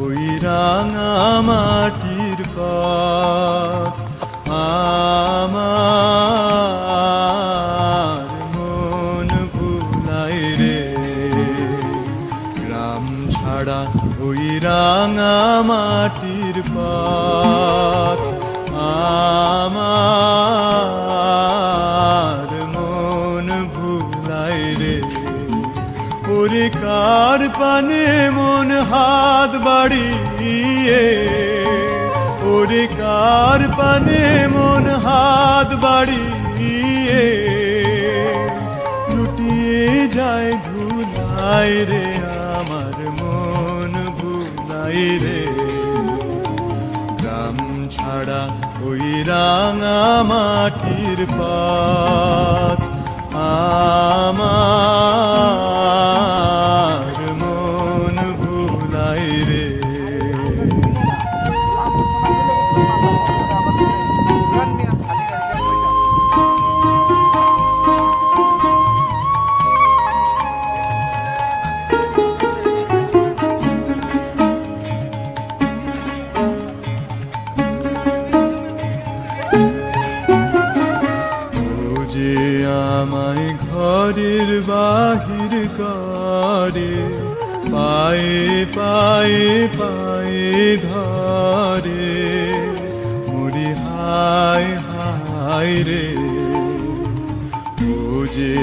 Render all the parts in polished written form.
ওই রাঙা মাটির পথ আমার মন ভুলাই রে। গ্রাম ছাড়া ওই রাঙা মাটির পথ আমার মন ভুলাই রে। ওরে কার পানে মন হাত বাড়িয়ে, ওরে কার পানে মন হাত বাড়িয়ে লুটিয়ে যায় ধুলাই রে। আমার মন ভুলাই রে। গ্রাম ছাড়া ওই রাঙা মাটির পথ আমার মন ভুলাই রে। আমায় ঘরের বাহির করে, পায়ে পায়ে পায়ে ধরে, মরি হায় হায় রে। ও যে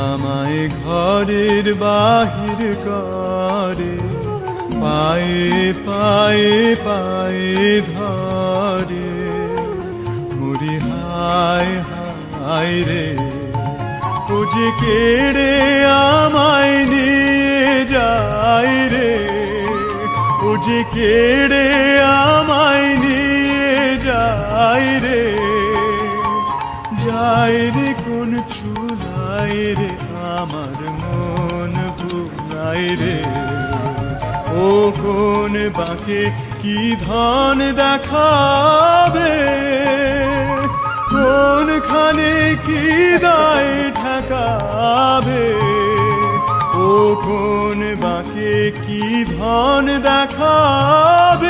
আমায় ঘরের বাহির করে, পায়ে পায়ে পায়ে ধরে, মরি হায় হায় রে। ও যে কেড়ে আমায় নিয়ে যায় রে, ও যে কেড়ে আমায় নিয়ে যায় রে। যায় রে কোন চুলায় রে, আমার মন ভুলাই রে। ও কোন বাঁকে কি ধন দেখাবে, কোনখানে কি দায় ঠেকাবে। ও কোন বাঁকে কি ধন দেখাবে,